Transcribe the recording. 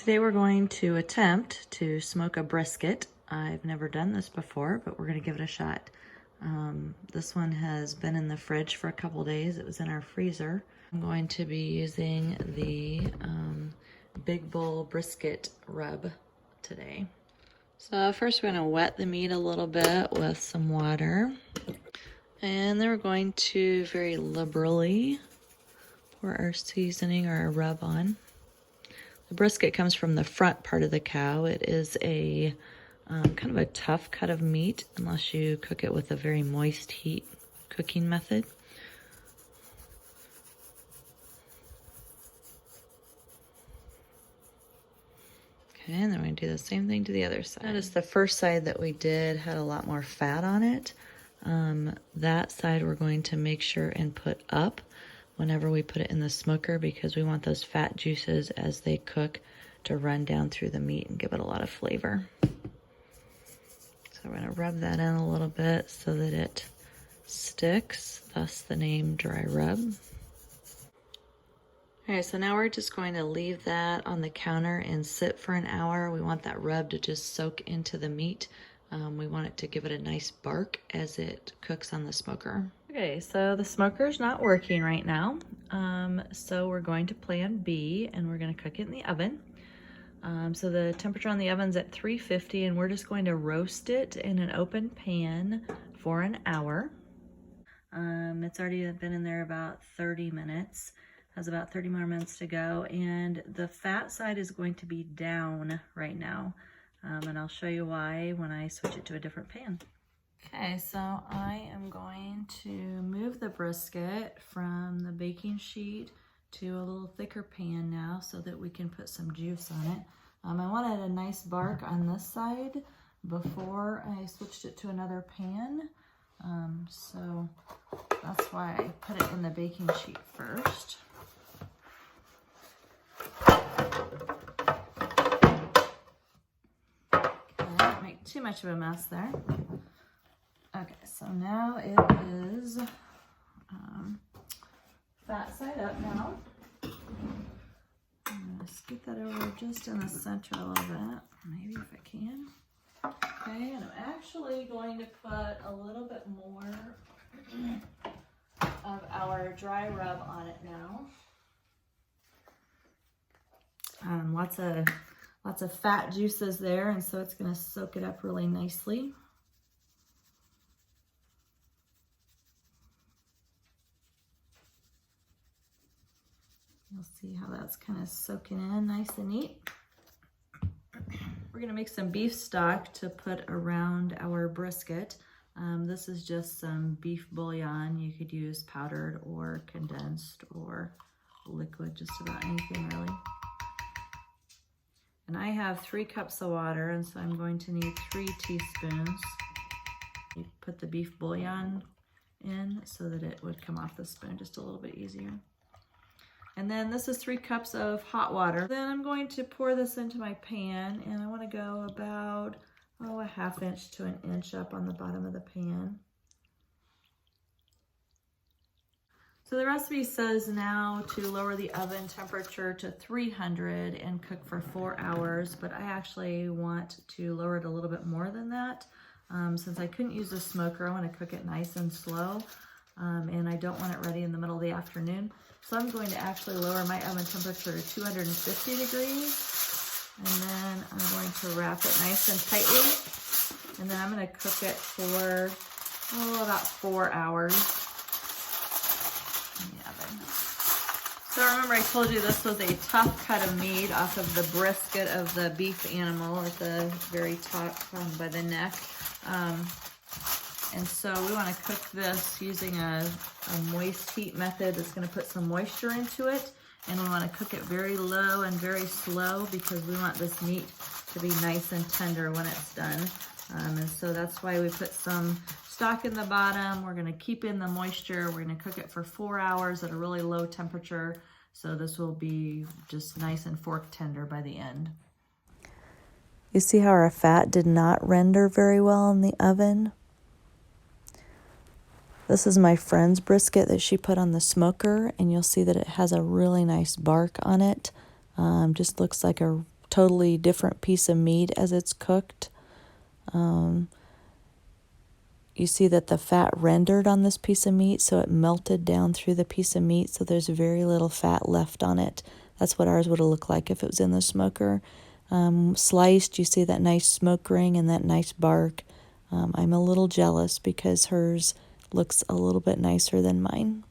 Today we're going to attempt to smoke a brisket. I've never done this before, but we're going to give it a shot. This one has been in the fridge for a couple days. It was in our freezer. I'm going to be using the Big Bowl brisket rub today. So first we're going to wet the meat a little bit with some water. And then we're going to very liberally pour our seasoning or our rub on. The brisket comes from the front part of the cow. It is a kind of a tough cut of meat unless you cook it with a very moist heat cooking method. Okay, and then we're going to do the same thing to the other side. Notice the first side that we did had a lot more fat on it. That side we're going to make sure and put up whenever we put it in the smoker, because we want those fat juices as they cook to run down through the meat and give it a lot of flavor. So we're going to rub that in a little bit so that it sticks, thus the name dry rub. Alright, so now we're just going to leave that on the counter and sit for an hour. We want that rub to just soak into the meat. We want it to give it a nice bark as it cooks on the smoker. Okay, so the smoker's not working right now. So we're going to plan B and we're going to cook it in the oven. So the temperature on the oven's at 350 and we're just going to roast it in an open pan for an hour. It's already been in there about 30 minutes. Has about 30 more minutes to go, and the fat side is going to be down right now. And I'll show you why when I switch it to a different pan. Okay, so I am going to move the brisket from the baking sheet to a little thicker pan now so that we can put some juice on it. I wanted a nice bark on this side before I switched it to another pan. So that's why I put it in the baking sheet first. Don't make too much of a mess there. Okay, so now it is fat side up now. I'm going to scoot that over just in the center a little bit, maybe if I can. Okay, and I'm actually going to put a little bit more of our dry rub on it now. Lots of fat juices there, and so it's going to soak it up really nicely. You'll see how that's kind of soaking in nice and neat. We're going to make some beef stock to put around our brisket. This is just some beef bouillon. You could use powdered or condensed or liquid, just about anything really. And I have 3 cups of water, and so I'm going to need 3 teaspoons. You put the beef bouillon in so that it would come off the spoon just a little bit easier. And then this is 3 cups of hot water. Then I'm going to pour this into my pan, and I want to go about, a 1/2 inch to 1 inch up on the bottom of the pan. So the recipe says now to lower the oven temperature to 300 and cook for 4 hours, but I actually want to lower it a little bit more than that. Since I couldn't use the smoker, I want to cook it nice and slow, and I don't want it ready in the middle of the afternoon. So I'm going to actually lower my oven temperature to 250 degrees, and then I'm going to wrap it nice and tightly, and then I'm going to cook it for about 4 hours. So remember I told you this was a tough cut of meat off of the brisket of the beef animal at the very top by the neck. And so we want to cook this using a moist heat method that's going to put some moisture into it. And we want to cook it very low and very slow because we want this meat to be nice and tender when it's done. And so that's why we put some stock in the bottom. We're going to keep in the moisture. We're going to cook it for 4 hours at a really low temperature. So this will be just nice and fork tender by the end. You see how our fat did not render very well in the oven? This is my friend's brisket that she put on the smoker, and you'll see that it has a really nice bark on it. Just looks like a totally different piece of meat as it's cooked. You see that the fat rendered on this piece of meat, so it melted down through the piece of meat, so there's very little fat left on it. That's what ours would have looked like if it was in the smoker. Sliced, you see that nice smoke ring and that nice bark. I'm a little jealous because hers looks a little bit nicer than mine.